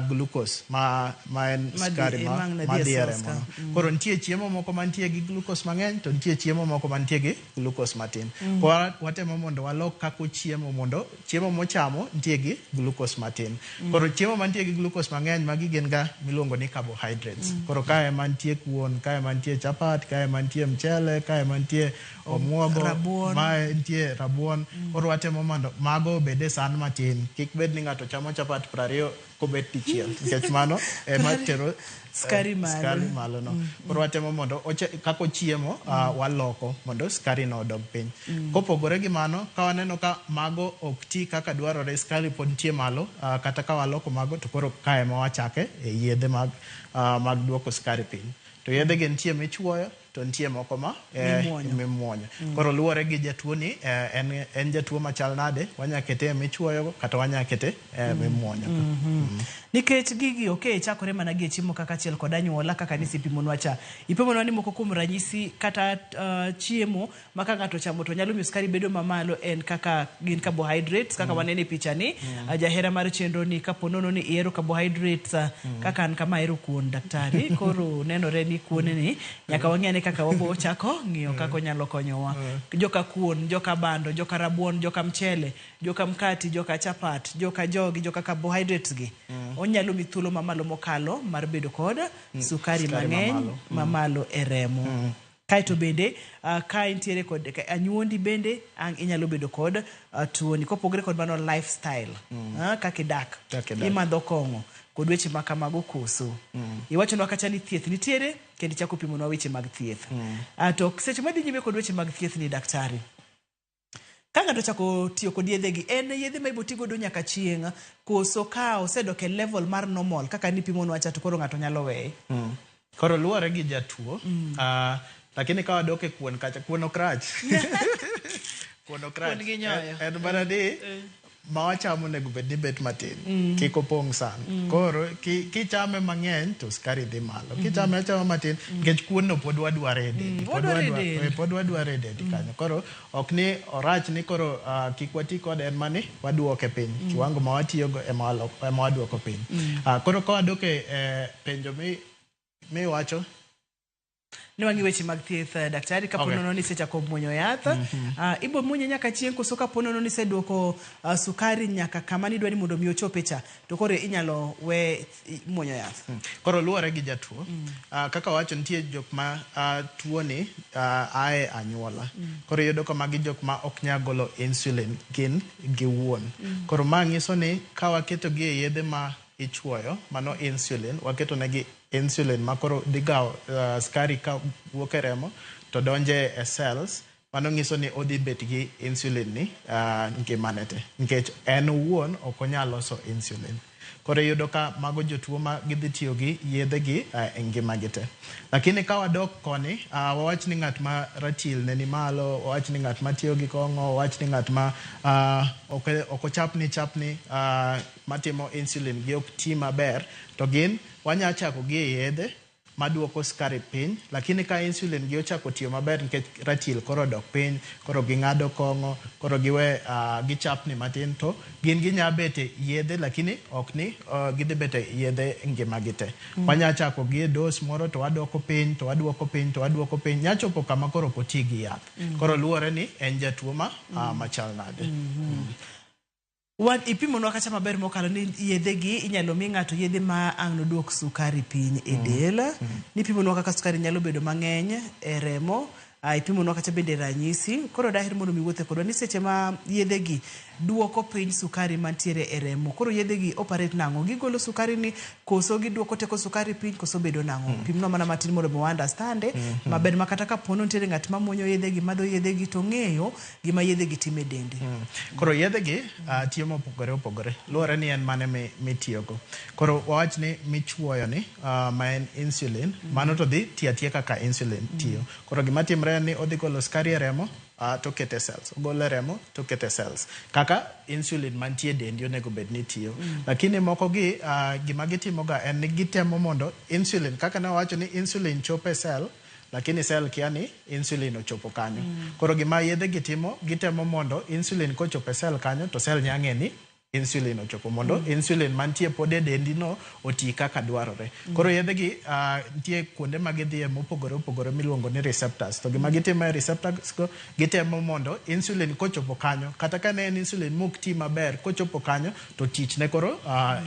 glucose ma en skari ma diere mono koro nitie chiemo moko mantie gi glucose mang'eny to nitie chiemo moko mantie gi glucose matin koro watemo mondo walok kako chiemo mondo chiemo mochamo nitie gi glucose matin koro chiemo mantie gi glucose mang'eny magi gin ga miluongo ni carbohydrates koro kae mantie kuon kae mantie chapat kae mantie mchele kae mantie omwogo mae nitie rabuon koro watemo mondo mago obede san matin kik bed ni ng'ato chamo chapat 20 kobet dichiel nikech mano ema tero skari malo no koro watemo mondo kako chiemo waloko mondo skari no odog piny kopogore gi mano ka waneno ka mago ok ti kaka dwarore skari pod nitie malo kata ka waloko mago to koro kae ma wachake e yedhe mag duoko skari piny to yedhe gi nitie michuoyo to nitie moko ma mimuonyo koro luwore gi jatuo ni en jatuo machal nade wanyakete michuoyo kata wanyakete mimuonyo nikech gigi chakore mana gi chiemo kaka achiel kod anyuola kaka nisipimonwa cha ipimonwa ni moko kuom ranyisi kata chiemo ma ka ng'ato chamo to nyalo miyo skari bedo mamalo en kaka gin carbohydrates kaka wanene picha ni jahera mar chenro ni kapo nono ni ihero carbohydrates kaka an kama ahero kuon daktari koro nenore ni kuon ni nyaka wang'e kaka wabo chako ng'iyo kako nyalo konyowa joka kuon joka bando joka rabuon joka mchele joka mkati joka chapat joka jogi joka carbohydrates gi onyalo mi thuolo mamalo mokalo mar bedo kod sukari mang'eny mamalo e remo kaito bende ka intiere kod anyuondi bende inyalo bedo kod tuoni kopogore kod mano lifestyle kaka idak imadho kong'o kod weche makamago koso iwachonwa kacha ni thieth nitiere kendo chako pimonwa weche mag thieth to seche madhi nyime kod weche mag thieth ni daktari ka ng'ato chako tiyo kod yedhe gi en yedhe ma ibo tigodo nyaka chieng' koso ka osedok e level mar normal kaka ni pimonwa cha to koro ng'ato nyalo weye koro luwore gi jatuo lakini ka wadok e kuon kacha kuon ok rach kuon ok rach en mana ni ma wachamo nego bed ni bet matin kik opong' sana koro kichame mang'eny to skari dhi malo kichame achama matin nikech kuonno pod wadware e dendi pod wadware e dendi kanyo koro ok ni orach ni koro kik wati kode en mani waduoke piny kiwango ma watiyogo ema waduoko piny koro ka wadok e penjo miwacho ni wangi weche mag thieth daktari kapo nono ni sechako muonyo yath ibo muonyo nyaka chieng' koso kapo nono ni seduoko sukari nyaka kama ni dwani mondo mi ochope cha to koro inyalo we muonyo yath koro luwore gi jatuo kaka wacho nitie jok ma tuo ni ae anyuola koro yudo ka magi jok ma ok nya golo insulin gin giwuon koro ma nyiso ni ka waketo gi e yedhe ma ichuoyo mano insulin waketo negi insulin makoro digawo skari ka wuok e remo to donje e cells mano nyiso ni odhi bet gi insulin ni ngimane te nikech en wuon ok onyal loso insulin koro yudo ka mago jotuo ma gidhi tiyo gi yedhe gi e ngimagi te lakini ka wadok koni wawach ni ng'at ma ratil ne ni malo wawach ni ng'at ma tiyo gi kong'o wawach ni ng'at ma ok ochapni matimo insulin gi ok ti maber to gin wanya chako gi yedhe maduoko skari piny lakini ka insulin gi ochako tiyo maber nikech ratil koro dok piny koro ging'ado kong'o koro giwe gichapni matin to gin ginya bete yedhe lakini ok ni gidhi bete yedhe ngimagi te wanya chako gi dos moro to waduoko piny to waduoko piny to waduoko piny nyachopo kama koro poti gi yath koro luwore ni en jatuo machal nade ipimonwa kacha maber mokalo ni yedhe gi inyalo mi ng'ato yedhe ma ang' duok sukari piny e del nipimonwa kaka sukari nyalo bedo mang'eny e remo ipimo no kata bende ranyisi. Koro daher mondo miwuothe kodwa ni seche ma yedhegi duoko piny sukari mantiere e remo. Koro yedhegi operate nang'o? Gigolo sukari ni koso giduoko teko sukari piny koso bedo nang'o? Pimno mana matin mondo mi understand maber makata ka pono nitiere ng'at ma muonyo yedhegi, madho yedhegi to ng'eyo gima yedhegi time dende. Koro yedhegi tiyo mopogore opogore. Luwore ni en mane mitiyogo. Koro wawach ni michuoyo ni ma en insulin, mano to dhi tiya kaka insulin tiyo. Koro gima timre ni odhi golo sukari e remo to kete cells. Ogolo remo to kete cells. Kaka insulin mantie dendi onego bed ni tiyo. Lakini moko gi gima gitimoga en ni gitemo mondo insulin, kaka ne wacho ni insulin chope cell, lakini cell kia ni insulin ochopo kanyo. Koro gima yedhe gitimo, gitemo mondo insulin kochope cell kanyo to cell nyang'e ni insulin ochopo mondo insulin mantie pode dendi no oti kaka dwarore. Koro yedhe gi nitie kuonde ma gidhie mopogore opogore miluongo ni receptors. To gima gitimo e receptors go gitemo mondo insulin kochopo kanyo, kata ka ne en insulin mok ti maber, kochopo kanyo to tich ne koro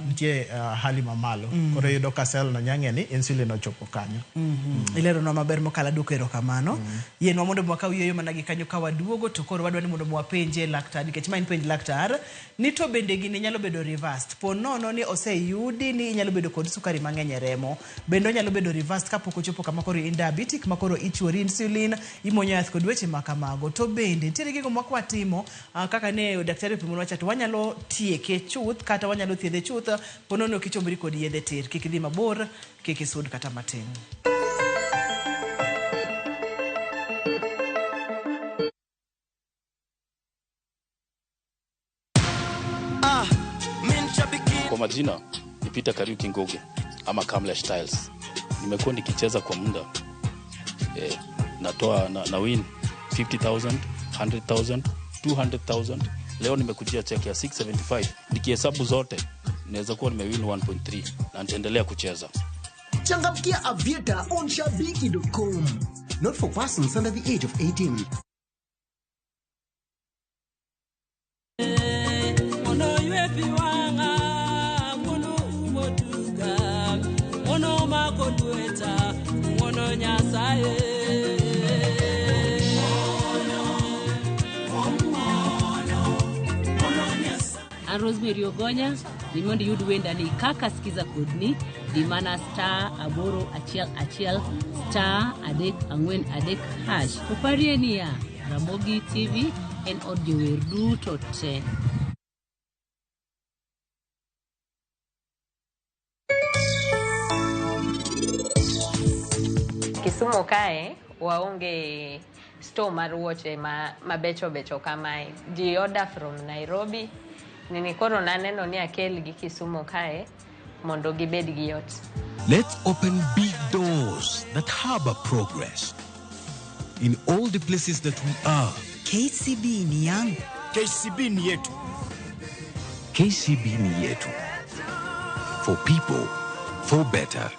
nitie hali mamalo. Koro yudo ka cell no nyang'e ni insulin ochopo kanyo. Ilero no maber mokala dukero kamano. Yenwa mondo mwaka wiyo mana gi kanyo ka waduogo to koro wadwa ni mondo mwapenje laktar nikech ma en penj laktar ni to bende gini nyalo bedo reversed. Po nono ni oseyudi ni nyalo bedo kod sukari mang'eny e remo. Bendo nyalo bedo reversed kapok ochopo kama koro in diabetic, ma koro ichuori insulin, imonyo yath kod weche makamago. To bende nitiere gigo makwatimo kaka ne daktari opimo wacha to wanyalo tieke chuth kata wanyalo thiedhe chuth. Po nono kichombri kod yedhe tir. Kik idhi mabor, kik isud kata matin. Kwa majina ni Peter Kariuki Ngoge ama Kamlesh Styles. Nimekuwa nikicheza kwa muda. Natoa na win 50,000, 100,000, 200,000. Leo nimekujia check ya 675. Nikihesabu zote naweza kuwa nimewin 1.3 na nitaendelea kucheza. Changamkia Aviator on shabiki.com. Not for persons under the age of 18. Rosemary Ogonya, Rimondi Yud wenda ni kaka sikiza kodni, dimana star aboro achiel star adek angwen adek hash. Tuparie ni ya Ramogi TV en audio werdu to te. Kisumu kae waonge store mar wuoche mabecho kamae. Ji order from Nairobi. Nini koro naneno ni akel gi Kisumu kae mondo gibed gi yot. Let's open big doors that harbor progress in all the places that we are. KCB ni yangu. KCB ni yetu. KCB ni yetu. For people, for better.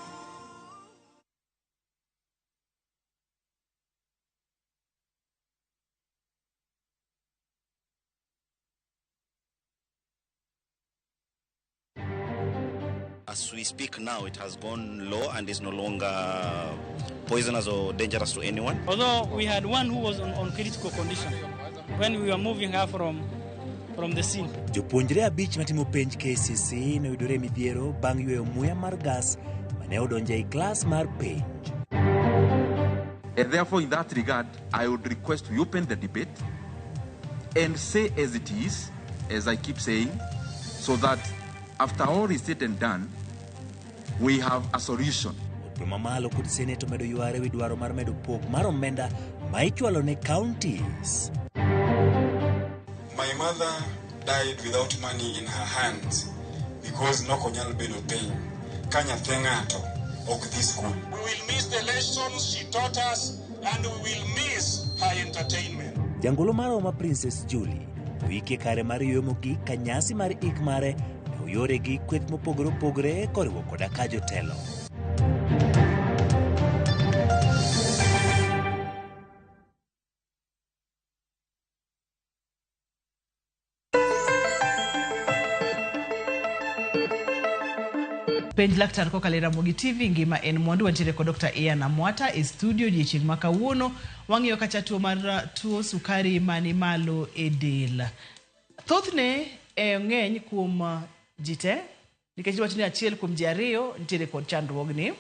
As we speak now, it has gone low and is no longer poisonous or dangerous to anyone. Although we had one who was on critical condition when we were moving her from the scene. Jopuonjre abich matimo penj KCC no yudore midhiero bang' yweyo muya mar gas mane odonje e klas mar penj. And therefore, in that regard, I would request we open the debate and say as it is, as I keep saying, so that after all is said and done, we have a solution. Mamalo kod Senator medo yware wi dwaro mar medo pok mar omenda ma ichwalo ne counties. My mother died without money in her hands because no konyal bedo pay. Kanya thengato ok this school. We will miss the lessons she taught us and we will miss her entertainment. Jangolo maro ma Princess Julie wiki kare mar yomo gi kanyasi mar ik mare ne oyore gi kweth mopogore opogore koriwo koda ka jotelo. Penj Laktar kokalo Ramogi TV ngima en mwandu wantiere kod Dr. Ian Amwata e studio odiochieng' ma kawuono wang'iyo kacha tuo mar tuo sukari mani malo e del. Thothne ng'eny kuom jite nikech wach ni achiel kuom ji ariyo nitiere kod chandruogni.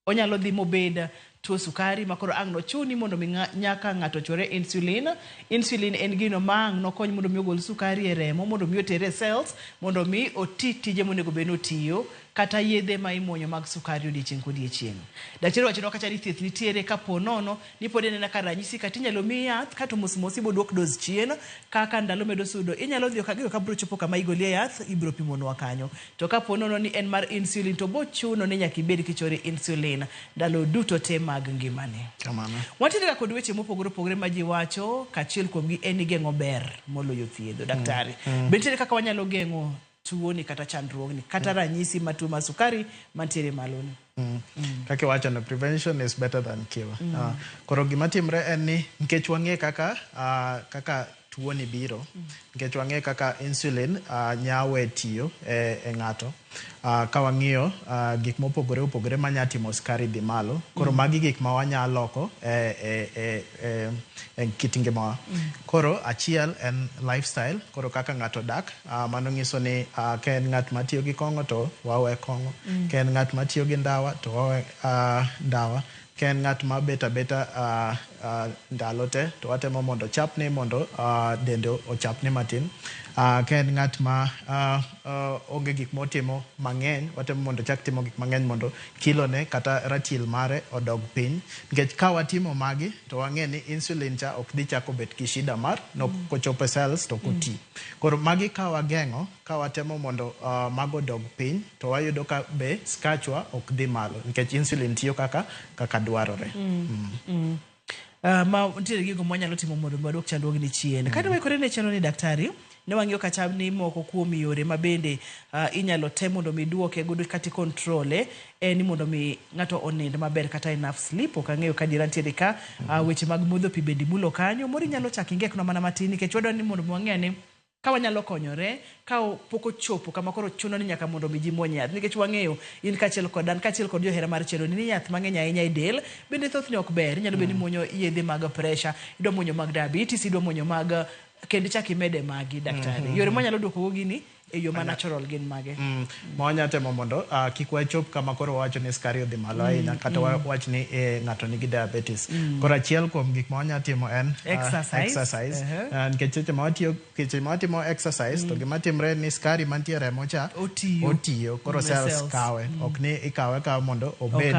Onyalo dhi mobed tuo sukari makoro ang' no chuni mondo mi nyaka ng'ato chore insulin. Insulin en gino ma ang' no kony mondo mi ogol sukari e remo mondo mi otere cells mondo mi oti tije monego bed notiyo kata yedhe ma imuonyo mag sukari odiochieng' kodiochieng'. Daktari wacho kacha ni thieth nitiere kapo nono ni pod en ka ranyisi kata inyalo mi yath kato mos iboduok dose chien kaka ndalo medo sudo inyalo dhi okagio ka bro chopo kama igolie yath ibro pimonwa kanyo. To kapo nono ni en mar insulin to bo chuno ni nyaka ibed kichore insulin ndalo duto te mag ngimani. Kamano. Watiere kod weche mopogore opogore ma ji wacho kachiel kuomgi en geng'o ber moloyo thiedho daktari. Bentiere kaka wanyalo geng'o tuo ni kata chandruogni kata ranyisi ma tuo ma sukari mantiere malo ni. Kaka wacho no prevention is better than cure. Koro gima timre en ni nikech wang'e kaka tuo ni biro nikech wang'e kaka insulin nyawe tiyo e ng'ato. Ka wang'iyo gik mopogore opogore manya timo sukari dhi malo. Koro magi gik ma wanya loko kit ngimawa. Koro achiel en lifestyle. Koro kaka ng'ato dak mano ng'iso ni ka en ng'at matiyo gi kong'o to wawe kong'o. Ka en ng'at matiyo gi ndawa to wawe ndawa. Ka en ng'at ma beta ndalo te to watemo mondo chapni mondo dende ochapni matin. Ka en ng'at ma onge gik motimo mang'eny watemo mondo chak timo gik mang'eny mondo kilo ne kata ratil mare odog piny. Nikech ka watimo magi to wang'e ni insulin cha ok dhi chako bet ki shida mar no kochopo cells to koti. Koro magi ka wageng'o ka watemo mondo mago dog piny to wayudo ka be skachwa ok dhi malo nikech insulin tiyo kaka dwarore. Ma nitiere gigo mwanyalo timo mondo mwadok chandruogni chien. Kata waikore ne chano ni daktari ne wang'iyo kata ni moko kuom yore ma bende inyalo tem mondo mi duoke godo kati kontrole ni mondo mi ng'ato onind maber kata enough sleep. Ok ang'eyo ka dira nitiere ka weche mag modho pi bende mulo kanyo moro inyalo chako ing'ekno mana matin nikech wadwa ni mondo wang'e ni ka wanyalo konyore ka pok ochopo kama koro chuno ni nyaka mondo mi ji muony yath nikech wang'eyo in kachiel kod an kachiel kod johera mar chero ni yath mang'eny ahinya e del bende thothne ok ber. Inyalo bed ni muonyo yedhe mag pressure, idwa muonyo mag diabetes, idwa muonyo mag kendi chaki mede magi daktari. Yore mwanyalo duoko gini e yo ma natural gin mage. Mwanya temo mondo kik wachop kama koro wacho ni skari odhi malo ahinya kata wach ni ng'ato nigi diabetes. Koro achiel kuom gik mwanya timo en exercise. Nikech seche ma watimo exercise to gima timre ni skari mantie remo cha otiyo koro cells kawe ok ni ikawe ka mondo obed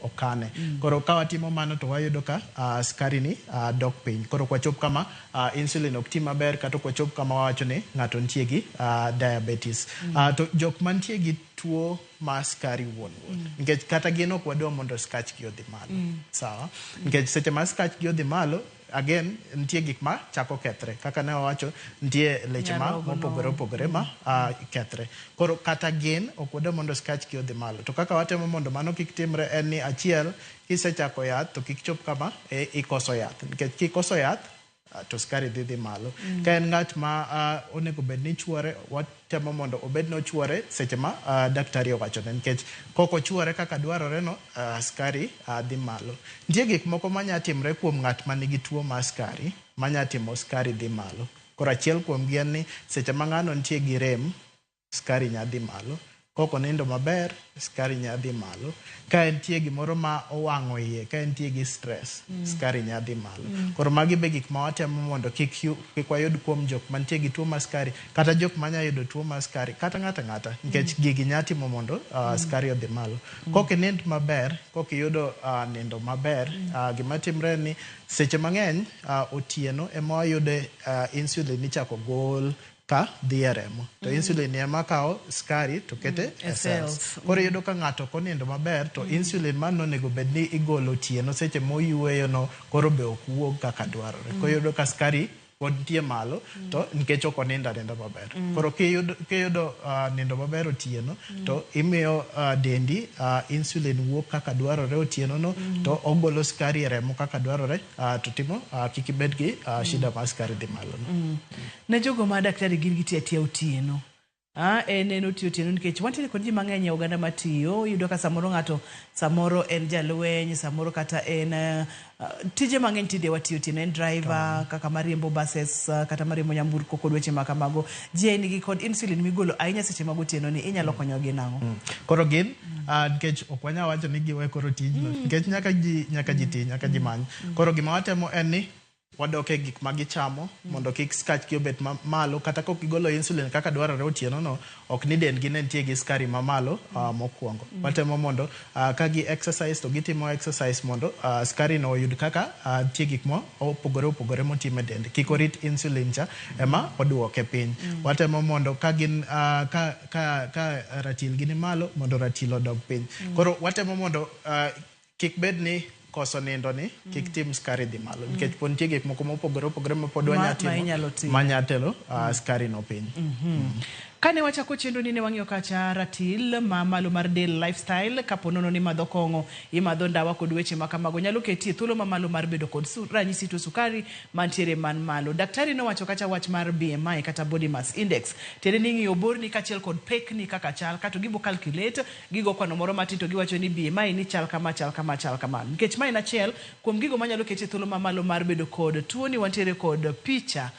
okane. Koro ka watimo mano to wayudo ka skari ni dok piny. Koro kwachop kama insulin ok ti maber kata kwachop kama wacho ni ng'ato nitie gi diabetes. To jok mantie gi tuo ma skari wuon. Nikech kata gino ok wadwa mondo skach gi odhi malo. Sawa? Nikech seche ma skach gi odhi malo again nitie gik ma chako kethre. Kaka ne wacho nitie leche ma opogore ma kethre. Koro kata gin ok wadwa mondo skach gi odhi malo. To kaka watemo mondo mano kik timre en ni achiel kisechako yath to kik chop kama ikoso yath. Nikech kikoso yath to skari dhi malo. Ka en ng'at ma onego bed ni chuore watemo mondo obed no chuore seche ma daktari owacho ne nikech koko chuore kaka dwarore no skari dhi malo. Nitie gik moko manya timre kuom ng'at ma nigi tuo ma skari manya timo skari dhi malo. Koro achiel kuom gi en ni seche ma ng'ano nitie gi rem skari nya dhi malo. Koko nindo maber skari nya dhi malo. Ka entie gimoro ma owang'o iye, ka entie gi stress skari nya dhi malo. Koro magi be gik ma watemo mondo kik wayud kuom jok mantie gi tuo ma skari kata jok manya yudo tuo ma skari kata ng'ata nikech gigi nya timo mondo skari odhi malo. Kok nind maber, kok yudo nindo maber, gima timre ni seche mang'eny otieno ema wayude insulin ichako gol ka dhi e remo. To insulin ema kawo skari to kete e cells. Koro yudo ka ng'ato konindo maber to insulin man onego bed ni igolo otieno seche moyueyo no koro be ok wuog kaka dwarore. Koro yudo ka skari pod nitie malo to nikech ok onindo maber. Koro kiyudo nindo maber otieno to imiyo dendi insulin wuok kaka dwarore otieno no to ogolo skari e remo kaka dwarore to timo kik ibed gi shida mar skari dhi malo. Ne jogo ma daktari gin gi tiya otieno En tiyo tieno nikech wantiere kod ji mang'eny e oganda matiyo, iyudo ka samoro ng'ato samoro en jalweny, samoro kata en tije mang'eny tinde watiyo tieno, en driver kaka mariembo buses kata mariembo nyamburko kod weche ma kamago. Ji nigi kod insulin migolo ahinya seche mag otieno ni inyalo konyogi nang'o? Koro gin nikech ok wanyal wacho ni giwe koro tijno nikech nyaka ji ti, nyaka ji many. Koro gima watemo en ni wadoke gik ma gichamo mondo kik skach gi obet malo, kata kok gigolo insulin kaka dwarore otieno no, ok ni dendgi ne nitie gi skari mamalo mokwongo. Watemo mondo ka gi exercise to gitimo exercise mondo skari no oyud kaka tie gik mo opogore motime dend, kik orit insulin cha ema oduoke piny. Watemo mondo ka gin ka ratil gi ni malo mondo ratil odog piny. Koro watemo mondo kik bed ni koso nindo ni kik tim skari dhi malo nikech pon tie gik moko mopogore mapod wanyatimo manyatelo skari no piny. Kane wachako chenro ni ne wang'iyo kacha ratil ma malo mar del lifestyle, kapo nono ni madho kong'o, imadho ndawa kod weche ma kamago nyalo ketie thuolo ma malo mar bedo kod ranyisi to sukari mantiere man malo. Daktari nowacho kacha wach mar BMI kata body mass index, tiende ni ng'iyo borni kachiel kod pekni kaka chal, kato gibo calculate gigo kwano moro matin to giwacho ni BMI ni chal kama. Nikech ma en achiel kuom gigo manyalo ketie thuolo ma malo mar bedo kod tuo ni. Wantiere kod picha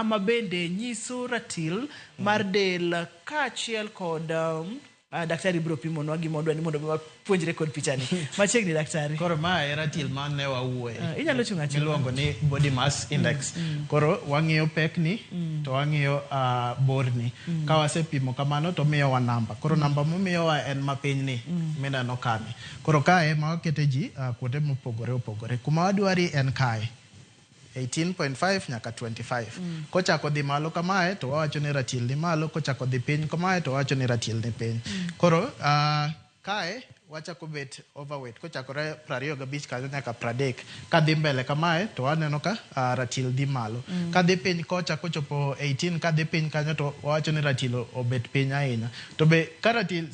ma bende nyiso ratil mar del kaachiel kod daktari biro pimonwa gima odwani mondo wapuonjre kod picha ni. Machiegni daktari. Koro ma e ratil ma ne wawuoye. Inyalo chunga chunga. Miluongo ni body mass index. Koro wang'iyo pekni to wang'iyo borni. Ka wasepimo kamano to miyowa namba. Koro namba momiyowa en mapiny ni mineno kani. Koro kae ma wakete ji kuonde mopogore. Kuma wadwari en kae 18.5 nyaka 25. Kochako dhi malo kamae to wawacho ni ratil ni malo, kochako dhi piny kamae to wawacho ni ratil ni piny. Koro kae wachako bet overweight, kochakore 25 kanyo nyaka 30. Ka dhi mbele kamae to waneno ka ratil dhi malo. Ka dhi piny kocha kochopo 18, ka dhi piny kanyo to wawacho ni ratil obet piny ahinya. To be ka ratil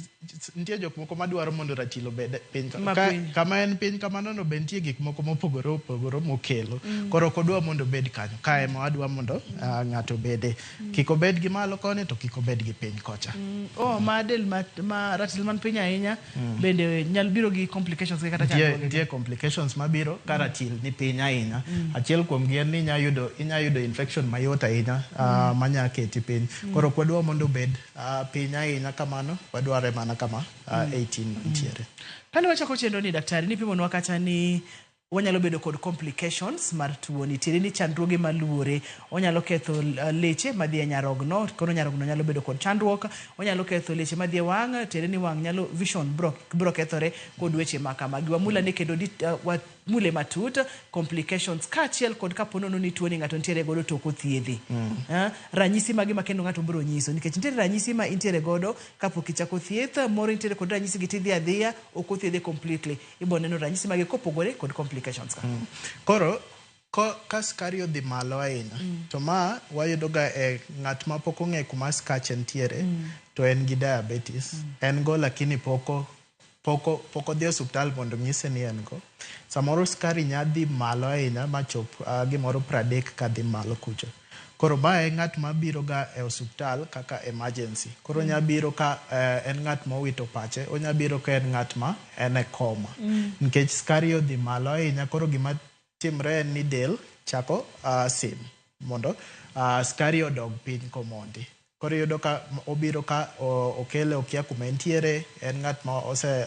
nitie jok moko madwaro mondo ratil obed piny kama en piny kamano no, be nitie gik moko mopogore mokelo. Koro kodwa mondo bed kanyo, kae ma wadwa mondo ng'ato bede. Kik obed gi malo koni to kik obed gi piny kocha. Ma del ma ratil man piny ahinya bende nyalo biro gi complications kata chandruoge. Nitie complications mabiro ka ratil ni piny ahinya. Achiel kuom gi en ni inya yudo infection mayot ahinya manya keti piny. Koro kwadwa mondo bed piny ahinya kamano, wadware mana kama 18 nitiere. Kane wachako chenro ni daktari, nipimonwa kacha ni wanyalo bedo kod complications mar tuo ni. Tiende ni chandruoge maluore, onyalo ketho leche madhi e nyarogno, koro nyarogno nyalo bedo kod chandruok, onyalo ketho leche madhi e wang', tiende ni wang' nyalo vision bro kethore kod weche ma kamagi. Wamula ne kendo mule matut complications kaachiel kod kaponono ni tuo ni ng'ato nitiere godo to kothiedhi. Ranyisi magi ma kendo ng'ato biro nyiso, nikech nitiere ranyisi ma intiere godo kapok ichako thieth, moro intiere kod ranyisi gi tidhi adhiya ok othiedhe completely. Ibo neno ranyisi magi kopogore kod complications ka. Koro ka skari odhi malo ahinya to ma wayudo ga ng'at ma pok ong'e kuma skach nitiere to en gi diabetes. En go lakini poko dhi osuptal mondo nyise ni en go. Samoro skari nyadhi malo ahinya ma chop gimoro 30 ka dhi malo kucho. Koro bae ng'at ma biro ga e osuptal kaka emergency. Koro nya biro ka en ng'at ma owito pache, onya biro ka en ng'at ma en e koma. Nikech skari odhi malo ahinya, koro gima timre en ni del chako sim mondo skari odog piny komondi. Koro yudo ka obiro ka okele okia kuma entiere, en ng'at ma ose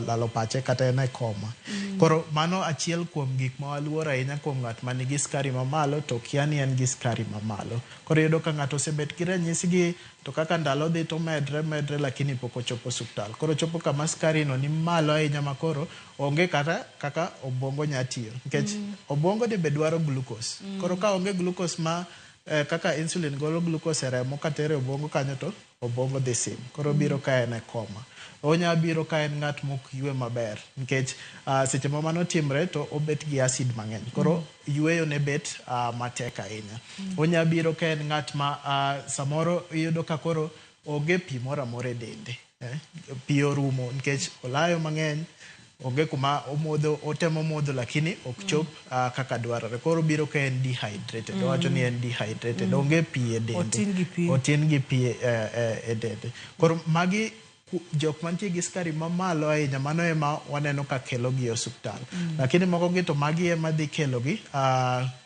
lalo pache kata en e koma. Koro mano achiel kuom gik ma waluor ahinya kuom ng'at ma nigi skari mamalo to kia ni en gi skari mamalo. Koro yudo ka ng'ato osebet gi ranyisi gi to kaka ndalo dhi to medre lakini pok ochopo osuptal. Koro chopo kama skari no ni malo ahinya ma koro onge kata kaka obwongo nya tiyo. Nikech obwongo de be dwaro glucose. Koro ka onge glucose ma kaka insulin golo glucose e remo katere obwongo kanyo to obwongo dhi sim. Koro biro ka en e koma. Onya biro ka en ng'at mok ywe maber, nikech seche ma mano timre to obet gi acid mang'eny. Koro yweyo ne bet matek ahinya. Onya biro ka en ng'at ma samoro iyudo ka koro onge pi moro amora e dende. Pi orumo nikech olayo mang'eny, onge kuma otemo modho lakini ok chop kaka dwarore. Koro biro ka en dehydrated. Owacho ni en dehydrated. Onge pi e dende. Otin gi pi e dende. Koro magi jok mantie gi skari mamalo ahinya, mano ema waneno ka kelo gi osuptal. Lakini moko gi to magi ema dhi kelo gi.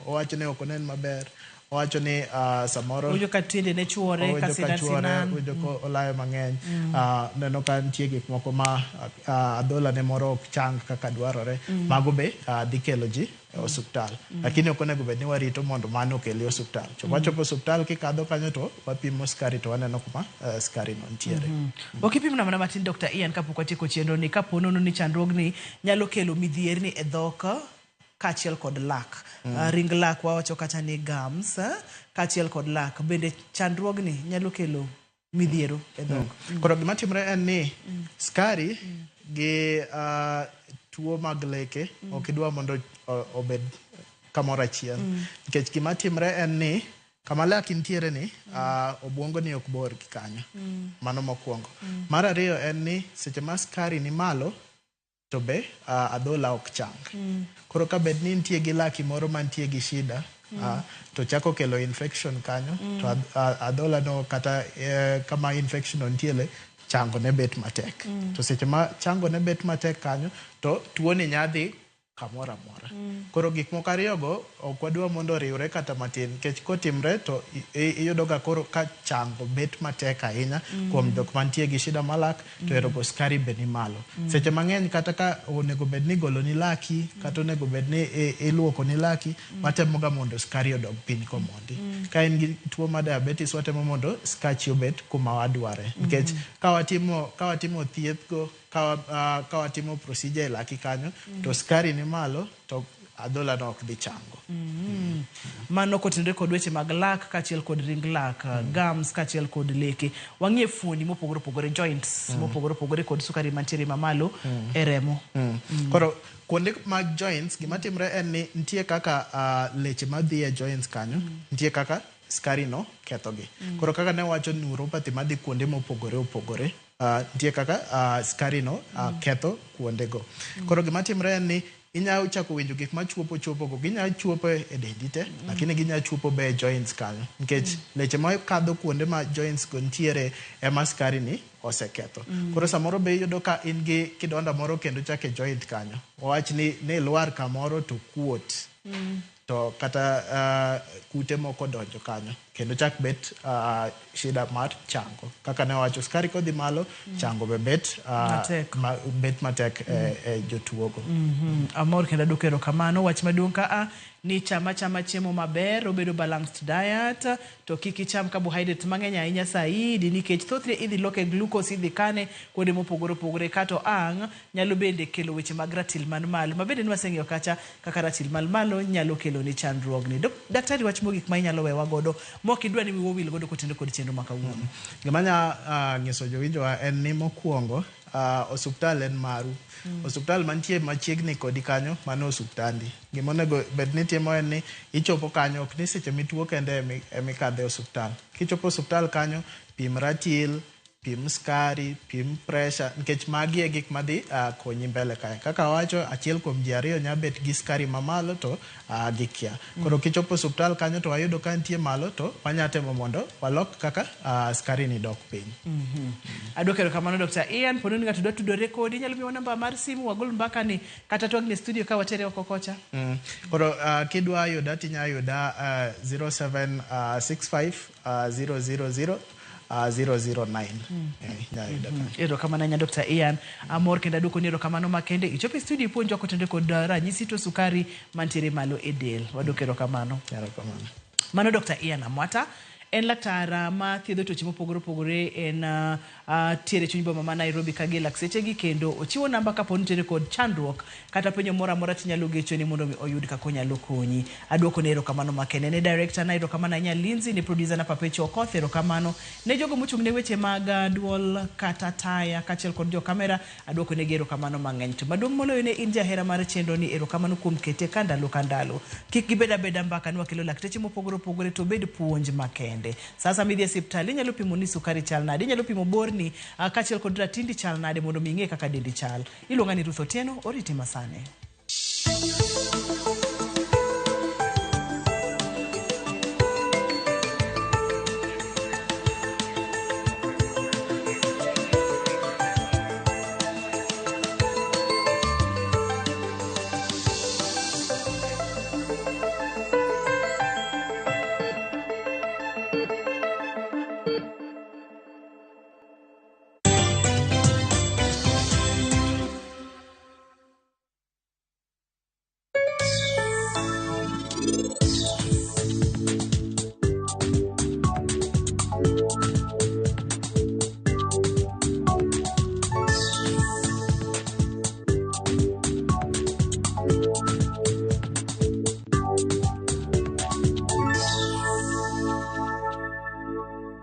Owacho ni ok onen maber. Owacho ni samoro ojo ka tiende ne chuore ka sinan ojo ko olayo mang'eny. Neno ka nitie gik moko ma adhola ne moro ok chang kaka dwarore. Mago be dhi kelo ji e osuptal. Lakini ok onego bed ni warito mondo mano okeli osuptal. Chopo osuptal kikadho kanyo to wapimo skari to waneno kuma skari no nitiere. Wakipimo na matin Dr. Ian kapok watieko chenro ni, kapo nono ni chandruogni nyalo kelo midhierni e dhok kachiel kod lak. Ring lak wawacho kata ni gums kachiel kod lak. Bende chandruogni nyalo kelo midhiero e dhok. Koro gima timre en ni skari gi tuo mag leke ok idwa mondo obed kamoro achiel. Nikech gima timre en ni kama lak nitiere ni obwongo ni ok bor gi kanyo. Mano mokwongo. Mar ariyo en ni seche ma skari ni malo to be adhola ok chang. Koro ka bed ni nitie gi laki moro mantie gi shida to chako kelo infection kanyo to adhola no kata kama infection nitiere chango ne bet matek. To seche ma chango ne bet matek kanyo to tuo ni nyadhi kamoro amora. Koro gik moko ariyogo ok wadwa mondo riwre kata matin, nikech kotimre to iyudo ga koro ka chango bet matek ahinya kuom jok mantie gi shida malak to erogo skari be ni malo. Seche mang'eny kata ka onego bed ni golo ni laki kata onego bed ni iluoko ni laki, watemo ga mondo skari odog piny komondi. Ka en gi tuo ma diabetes watemo mondo skachi obet kuma wadware. Nikech ka watimo thieth go, ka watimo procedure e laki kanyo to skari ni malo to adhola no ok dhi chango. Mano kotenore kod weche mag lak kachiel kod ring lak, gums kachiel kod leke. Wang'ie fuoni mopogore opogore, joints mopogore opogore kod sukari mantiere mamalo e remo. Koro kuonde mag joints gima timre en ni nitie kaka leche madhi e joints kanyo, nitie kaka skari no ketho gi. Koro kaka ne wacho neuropathy madhi kuonde mopogore opogore, nitie kaka skari no ketho kuonde go. Koro gima timre en ni inyalo chako winjo gik ma chuopo go, ginyalo chuopo e dendi te, lakini ginyalo chuopo be e joints kanyo. Nikech leche ma kadho kuonde ma joints go nitiere ema skari ni oseketho. Koro samoro be iyudo ka in gi kidonda moro kendo chake joint kanyo. Owach ni lwar kamoro to kuot. To kata kute moko donjo kanyo kendo chak bet shida mar chango. Kaka ne wacho skari kodhi malo, chango be bet matek e jotuogo. Amor kendo adwoko kamano. Wach maduong' ka ni chama chiemo maber, obedo balanced diet, to kik icham carbohydrates mang'eny ahinya saidi, nikech thothne idhi loke glucose, idhi kane kuonde mopogore opogore, kato ang' nyalo bende kelo weche mag ratil man malo. Mabende ni waseng'eyo kacha kaka ratil man malo nyalo kelo ni chandruogni. Daktari, wach mogik ma inyalo wewa godo mok idwa ni wowil godo kotende kod chenro makawuono? Gima nya nyiso jowinjowa en ni mokwongo osuptal en maru. Osuptal mantie machiegni kodi kanyo mano osuptandi. Gima onego bed ni timo en ni ichopo kanyo, ok ni seche mituo kende emikadhe osuptal. Kichopo osuptal kanyo, pim ratil, pim skari, pim pressure, nikech magi e gik madhi konyi mbele kae. Kaka wacho, achiel kuom ji ariyo nya bet gi skari mamalo to gikia. Koro kichopo osuptal kanyo to wayudo ka nitie malo to wanyatemo mondo walok kaka skari ni dok piny. Adwoko kamano Dr. Ian. Pono ni ng'ato dwa tudore kodi, nyalo miwa namba mar simu wagol mbaka ni kata twag ne studio ka watere oko kocha. Koro kidwa yuda tinya yuda 0765 000 009. Ero kamano nya Dr. Ian. Amor kenda duko ni ero kamano makende. Ichopi studio ipuonjo kotende kod ranyisi to sukari mantiere malo e del. Wadwoko ero kamano. Mano Dr. Ian Amwata. En laktar ma thiedho tuoche mopogore opogore, en tiere chuny boma ma Nairobi kage lakseche gi, kendo ochiwo namba kapo nitere kod chandruok kata penjo moro amora tinyalo gecho ni mondo oyud kaka onyalo konyi. Adwoko ne erokamano makende ne director na erokamano anya Lindsay, ne producer na Papecho Okoth, erokamano ne jogo mochung' ne weche mag duol kata taya kachiel kod jo kamera. Adwoko ne erokamano mang'eny. To maduong' moloyo ne in jahera mar chenro ni, erokamano kuom kete kandalo kandalo. Kik gibeda mbaka ni wakelo lakteche mopogore opogore to bed puonj makende. nade. Sasa midhi hospitali inyalo pimo ni sukari chal nade, inyalo pimo borni kaachiel kod ratindi chal nade mondo mi ing'e kaka dendi chal. Iluonga ni Ruth Otieno, oriti masane.